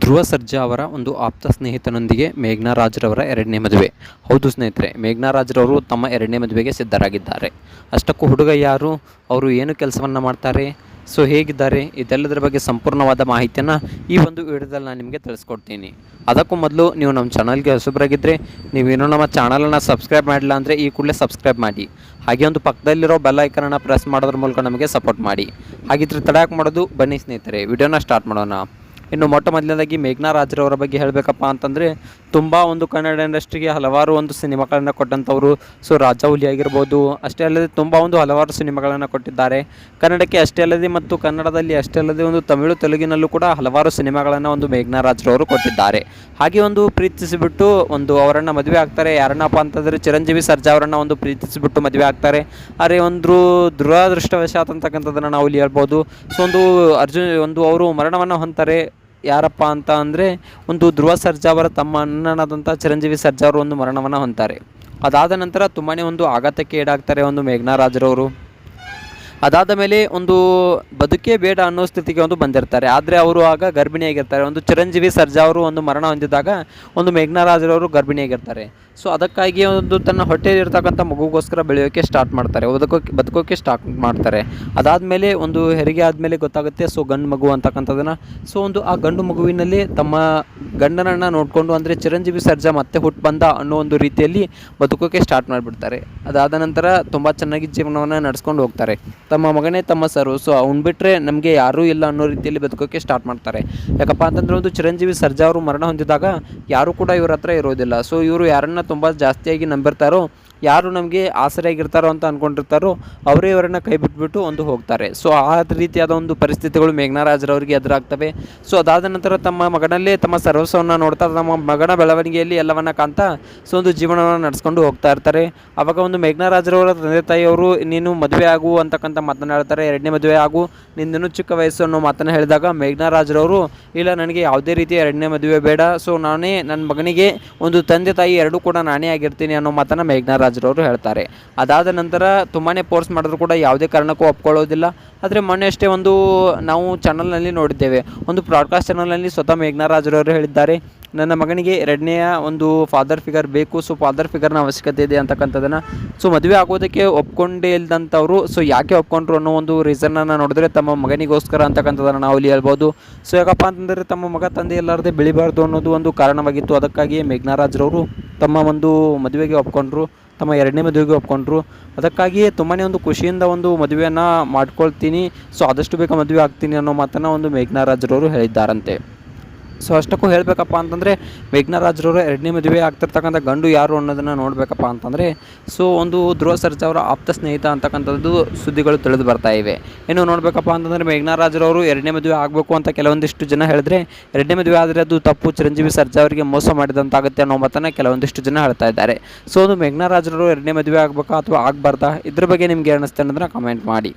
ಧ್ರುವ ಸರ್ಜಾ ಅವರ ಒಂದು ಆಪ್ತ ಸ್ನೇಹಿತನೊಂದಿಗೆ ಮೇಘ್ನಾ ರಾಜ್ರವರ ಎರಡನೇ ಮದುವೆ. ಹೌದು ಸ್ನೇಹಿತರೆ, ಮೇಘ್ನಾ ರಾಜ್ರವರು ತಮ್ಮ ಎರಡನೇ ಮದುವೆಗೆ ಸಿದ್ಧರಾಗಿದ್ದಾರೆ. ಅಷ್ಟಕ್ಕೂ ಹುಡುಗ ಯಾರು, ಅವರು ಏನು ಕೆಲಸವನ್ನು ಮಾಡ್ತಾರೆ, ಸೊ ಹೇಗಿದ್ದಾರೆ, ಇದೆಲ್ಲದರ ಬಗ್ಗೆ ಸಂಪೂರ್ಣವಾದ ಮಾಹಿತಿಯನ್ನು ಈ ಒಂದು ವಿಡಿಯೋದಲ್ಲಿ ನಾನು ನಿಮಗೆ ತಿಳಿಸ್ಕೊಡ್ತೀನಿ. ಅದಕ್ಕೂ ಮೊದಲು ನೀವು ನಮ್ಮ ಚಾನಲ್ಗೆ ಹೊಸಬರಾಗಿದ್ದರೆ, ನೀವೇನೋ ನಮ್ಮ ಚಾನಲನ್ನು ಸಬ್ಸ್ಕ್ರೈಬ್ ಮಾಡಿಲ್ಲ ಅಂದರೆ ಈ ಕೂಡಲೇ ಸಬ್ಸ್ಕ್ರೈಬ್ ಮಾಡಿ. ಹಾಗೆ ಒಂದು ಪಕ್ಕದಲ್ಲಿರೋ ಬೆಲ್ ಐಕನನ್ನು ಪ್ರೆಸ್ ಮಾಡೋದ್ರ ಮೂಲಕ ನಮಗೆ ಸಪೋರ್ಟ್ ಮಾಡಿ. ಹಾಗಿದ್ರೆ ತಡ ಯಾಕೆ ಮಾಡೋದು, ಬನ್ನಿ ಸ್ನೇಹಿತರೆ ವಿಡಿಯೋನ ಸ್ಟಾರ್ಟ್ ಮಾಡೋಣ. ಇನ್ನು ಮೊಟ್ಟ ಮೊದಲನೇದಾಗಿ ಮೇಘ್ನಾ ರಾಜ್ರವರ ಬಗ್ಗೆ ಹೇಳಬೇಕಪ್ಪ ಅಂತಂದರೆ, ತುಂಬ ಒಂದು ಕನ್ನಡ ಇಂಡಸ್ಟ್ರಿಗೆ ಹಲವಾರು ಒಂದು ಸಿನಿಮಾಗಳನ್ನು ಕೊಟ್ಟಂಥವರು. ಸೊ ರಾಜಾಹುಲಿ ಆಗಿರ್ಬೋದು, ಅಷ್ಟೇ ಅಲ್ಲದೆ ತುಂಬ ಒಂದು ಹಲವಾರು ಸಿನಿಮಾಗಳನ್ನು ಕೊಟ್ಟಿದ್ದಾರೆ ಕನ್ನಡಕ್ಕೆ. ಅಷ್ಟೇ ಅಲ್ಲದೆ ಮತ್ತು ಕನ್ನಡದಲ್ಲಿ ಅಷ್ಟೇ ಅಲ್ಲದೆ ಒಂದು ತಮಿಳು ತೆಲುಗಿನಲ್ಲೂ ಕೂಡ ಹಲವಾರು ಸಿನಿಮಾಗಳನ್ನು ಒಂದು ಮೇಘ್ನಾ ರಾಜ್ರವರು ಕೊಟ್ಟಿದ್ದಾರೆ. ಹಾಗೆ ಒಂದು ಪ್ರೀತಿಸಿಬಿಟ್ಟು ಒಂದು ಅವರನ್ನು ಮದುವೆ ಆಗ್ತಾರೆ. ಯಾರನ್ನಪ್ಪ ಅಂತಂದರೆ ಚಿರಂಜೀವಿ ಸರ್ಜಾ ಅವರನ್ನು ಒಂದು ಪ್ರೀತಿಸಿಬಿಟ್ಟು ಮದುವೆ ಆಗ್ತಾರೆ. ಆದರೆ ಒಂದು ದುರದೃಷ್ಟವಶಾತ್ ಅಂತಕ್ಕಂಥದ್ದನ್ನು ನಾವು ಇಲ್ಲಿ ಹೇಳ್ಬೋದು. ಸೊ ಒಂದು ಅವರು ಮರಣವನ್ನು ಹೊಂದ್ತಾರೆ. ಯಾರಪ್ಪ ಅಂತ ಅಂದರೆ, ಒಂದು ಧ್ರುವ ಸರ್ಜಾ ಅವರ ತಮ್ಮ ಅಣ್ಣನಾದಂಥ ಚಿರಂಜೀವಿ ಸರ್ಜಾ ಅವರು ಒಂದು ಮರಣವನ್ನು ಹೊಂದ್ತಾರೆ. ಅದಾದ ನಂತರ ತುಂಬಾ ಒಂದು ಆಘಾತಕ್ಕೆ ಈಡಾಗ್ತಾರೆ ಒಂದು ಮೇಘ್ನಾ ರಾಜ್ರವರು. ಅದಾದ ಮೇಲೆ ಒಂದು ಬದುಕೇ ಬೇಡ ಅನ್ನೋ ಸ್ಥಿತಿಗೆ ಒಂದು ಬಂದಿರ್ತಾರೆ. ಆದರೆ ಅವರು ಆಗ ಗರ್ಭಿಣಿಯಾಗಿರ್ತಾರೆ. ಒಂದು ಚಿರಂಜೀವಿ ಸರ್ಜಾ ಅವರು ಒಂದು ಮರಣ ಹೊಂದಿದಾಗ ಒಂದು ಮೇಘ್ನಾ ರಾಜ್ರವರು ಗರ್ಭಿಣಿಯಾಗಿರ್ತಾರೆ. ಸೊ ಅದಕ್ಕಾಗಿ ಒಂದು ತನ್ನ ಹೊಟ್ಟೆಯಲ್ಲಿರ್ತಕ್ಕಂಥ ಮಗುಗೋಸ್ಕರ ಬೆಳೆಯೋಕ್ಕೆ ಸ್ಟಾರ್ಟ್ ಮಾಡ್ತಾರೆ, ಬದುಕೋಕ್ಕೆ ಸ್ಟಾರ್ಟ್ ಮಾಡ್ತಾರೆ. ಅದಾದಮೇಲೆ ಒಂದು ಹೆರಿಗೆ ಆದಮೇಲೆ ಗೊತ್ತಾಗುತ್ತೆ ಸೊ ಗಂಡು ಮಗು ಅಂತಕ್ಕಂಥದ್ದನ್ನು. ಸೊ ಒಂದು ಆ ಗಂಡು ಮಗುವಿನಲ್ಲಿ ತಮ್ಮ ಗಂಡನನ್ನು ನೋಡಿಕೊಂಡು, ಅಂದರೆ ಚಿರಂಜೀವಿ ಸರ್ಜಾ ಮತ್ತೆ ಹುಟ್ಟು ಬಂದ ಅನ್ನೋ ಒಂದು ರೀತಿಯಲ್ಲಿ ಬದುಕೋಕ್ಕೆ ಸ್ಟಾರ್ಟ್ ಮಾಡಿಬಿಡ್ತಾರೆ. ಅದಾದ ನಂತರ ತುಂಬ ಚೆನ್ನಾಗಿ ಜೀವನವನ್ನು ನಡೆಸ್ಕೊಂಡು ಹೋಗ್ತಾರೆ. ತಮ್ಮ ಮಗನೇ ತಮ್ಮ ಸರು, ಸೊ ಅವ್ನು ಬಿಟ್ಟರೆ ನಮಗೆ ಯಾರೂ ಇಲ್ಲ ಅನ್ನೋ ರೀತಿಯಲ್ಲಿ ಬದುಕೋಕ್ಕೆ ಸ್ಟಾರ್ಟ್ ಮಾಡ್ತಾರೆ. ಯಾಕಪ್ಪ ಅಂತಂದರೆ, ಒಂದು ಚಿರಂಜೀವಿ ಸರ್ಜಾ ಅವರು ಮರಣ ಹೊಂದಿದಾಗ ಯಾರೂ ಕೂಡ ಇವ್ರ ಹತ್ರ ಇರೋದಿಲ್ಲ. ಸೊ ಇವರು ಯಾರನ್ನ ತುಂಬ ಜಾಸ್ತಿಯಾಗಿ ನಂಬಿರ್ತಾರೋ, ಯಾರು ನಮಗೆ ಆಸರೆಯಾಗಿರ್ತಾರೋ ಅಂತ ಅಂದ್ಕೊಂಡಿರ್ತಾರೋ ಅವರೇ ಇವರನ್ನು ಕೈ ಬಿಟ್ಬಿಟ್ಟು ಒಂದು ಹೋಗ್ತಾರೆ. ಸೊ ಆ ರೀತಿಯಾದ ಒಂದು ಪರಿಸ್ಥಿತಿಗಳು ಮೇಘ್ನಾ ರಾಜ್ರವರಿಗೆ ಎದುರಾಗ್ತವೆ. ಸೊ ಅದಾದ ನಂತರ ತಮ್ಮ ಮಗನಲ್ಲೇ ತಮ್ಮ ಸರ್ವಸ್ವವನ್ನು ನೋಡ್ತಾ, ತಮ್ಮ ಮಗನ ಬೆಳವಣಿಗೆಯಲ್ಲಿ ಎಲ್ಲವನ್ನ ಕಾಣ್ತಾ ಸೊ ಒಂದು ಜೀವನವನ್ನು ನಡೆಸ್ಕೊಂಡು ಹೋಗ್ತಾ ಇರ್ತಾರೆ. ಆವಾಗ ಒಂದು ಮೇಘ್ನಾ ರಾಜ್ರವರ ತಂದೆ ತಾಯಿಯವರು, ನೀನು ಮದುವೆ ಆಗು ಅಂತಕ್ಕಂಥ ಮಾತನ್ನು ಹೇಳ್ತಾರೆ. ಎರಡನೇ ಮದುವೆ ಆಗು, ನಿಂದನೂ ಚಿಕ್ಕ ವಯಸ್ಸು ಅನ್ನೋ ಮಾತನ್ನು ಹೇಳಿದಾಗ ಮೇಘ್ನಾ ರಾಜ್ರವರು, ಇಲ್ಲ ನನಗೆ ಯಾವುದೇ ರೀತಿಯ ಎರಡನೇ ಮದುವೆ ಬೇಡ, ಸೊ ನಾನೇ ನನ್ನ ಮಗನಿಗೆ ಒಂದು ತಂದೆ ತಾಯಿ ಎರಡೂ ಕೂಡ ನಾನೇ ಆಗಿರ್ತೀನಿ ಅನ್ನೋ ಮಾತನ್ನು ಮೇಘ್ನಾ ರಾಜ್ರವರು ಹೇಳ್ತಾರೆ. ಅದಾದ ನಂತರ ತುಂಬಾ ಫೋರ್ಸ್ ಮಾಡಿದ್ರು ಕೂಡ ಯಾವುದೇ ಕಾರಣಕ್ಕೂ ಒಪ್ಕೊಳ್ಳೋದಿಲ್ಲ. ಆದರೆ ಮೊನ್ನೆ ಅಷ್ಟೇ ಒಂದು ನಾವು ಚಾನಲ್ನಲ್ಲಿ ನೋಡಿದ್ದೇವೆ, ಒಂದು ಬ್ರಾಡ್ಕಾಸ್ಟ್ ಚಾನಲ್ನಲ್ಲಿ ಸ್ವತಃ ಮೇಘ್ನಾ ರಾಜ್ರವರು ಹೇಳಿದ್ದಾರೆ, ನನ್ನ ಮಗನಿಗೆ ಎರಡನೆಯ ಒಂದು ಫಾದರ್ ಫಿಗರ್ ಬೇಕು, ಸೊ ಫಾದರ್ ಫಿಗರ್ನ ಅವಶ್ಯಕತೆ ಇದೆ ಅಂತಕ್ಕಂಥದ್ದನ್ನು. ಸೊ ಮದುವೆ ಆಗೋದಕ್ಕೆ ಒಪ್ಕೊಂಡೇ ಇಲ್ಲದಂಥವ್ರು ಸೊ ಯಾಕೆ ಒಪ್ಕೊಂಡ್ರು ಅನ್ನೋ ಒಂದು ರೀಸನ್ನನ್ನು ನೋಡಿದ್ರೆ ತಮ್ಮ ಮಗನಿಗೋಸ್ಕರ ಅಂತಕ್ಕಂಥದ್ದನ್ನು ನಾವು ಇಲ್ಲಿ ಹೇಳ್ಬೋದು. ಸೊ ಯಾಕಪ್ಪ ಅಂತಂದರೆ, ತಮ್ಮ ಮಗ ತಂದೆ ಇಲ್ಲಾರದೆ ಬೆಳಿಬಾರ್ದು ಅನ್ನೋದು ಒಂದು ಕಾರಣವಾಗಿತ್ತು. ಅದಕ್ಕಾಗಿಯೇ ಮೇಘ್ನಾ ರಾಜ್ರವರು ತಮ್ಮ ಒಂದು ಮದುವೆಗೆ ಒಪ್ಕೊಂಡ್ರು, ತಮ್ಮ ಎರಡನೇ ಮದುವೆಗೆ ಒಪ್ಕೊಂಡ್ರು. ಅದಕ್ಕಾಗಿಯೇ ತುಂಬಾ ಒಂದು ಖುಷಿಯಿಂದ ಒಂದು ಮದುವೆಯನ್ನು ಮಾಡ್ಕೊಳ್ತೀನಿ, ಸೊ ಆದಷ್ಟು ಬೇಗ ಮದುವೆ ಆಗ್ತೀನಿ ಅನ್ನೋ ಮಾತನ್ನು ಒಂದು ಮೇಘ್ನಾ ರಾಜ್ರವರು ಹೇಳಿದ್ದಾರಂತೆ. ಸೊ ಅಷ್ಟಕ್ಕೂ ಹೇಳಬೇಕಪ್ಪ ಅಂತಂದರೆ, ಮೇಘ್ನಾ ರಾಜ್ರವರು ಎರಡನೇ ಮದುವೆ ಆಗ್ತಿರ್ತಕ್ಕಂಥ ಗಂಡು ಯಾರು ಅನ್ನೋದನ್ನು ನೋಡಬೇಕಪ್ಪ ಅಂತಂದರೆ, ಸೊ ಒಂದು ಧ್ರುವ ಸರ್ಜಾ ಅವರ ಆಪ್ತ ಸ್ನೇಹಿತ ಅಂತಕ್ಕಂಥದ್ದು ಸುದ್ದಿಗಳು ತಿಳಿದು ಬರ್ತಾ ಇವೆ. ಇನ್ನು ನೋಡಬೇಕಪ್ಪ ಅಂತಂದರೆ, ಮೇಘ್ನಾ ರಾಜ್ರವರು ಎರಡನೇ ಮದುವೆ ಆಗಬೇಕು ಅಂತ ಕೆಲವೊಂದಿಷ್ಟು ಜನ ಹೇಳಿದ್ರೆ, ಎರಡನೇ ಮದುವೆ ಆದರೆ ಅದು ತಪ್ಪು, ಚಿರಂಜೀವಿ ಸರ್ಜಾ ಅವರಿಗೆ ಮೋಸ ಮಾಡಿದಂತಾಗುತ್ತೆ ಅನ್ನೋ ಮಾತನ್ನು ಕೆಲವೊಂದಿಷ್ಟು ಜನ ಹೇಳ್ತಾ ಇದ್ದಾರೆ. ಸೊ ಒಂದು ಮೇಘ್ನಾ ರಾಜ್ರವರು ಎರಡನೇ ಮದುವೆ ಆಗಬೇಕಾ ಅಥವಾ ಆಗಬಾರ್ದಾ, ಇದ್ರ ಬಗ್ಗೆ ನಿಮ್ಗೆ ಅನ್ನಿಸ್ತಾ ಅನ್ನೋದನ್ನ ಕಮೆಂಟ್ ಮಾಡಿ.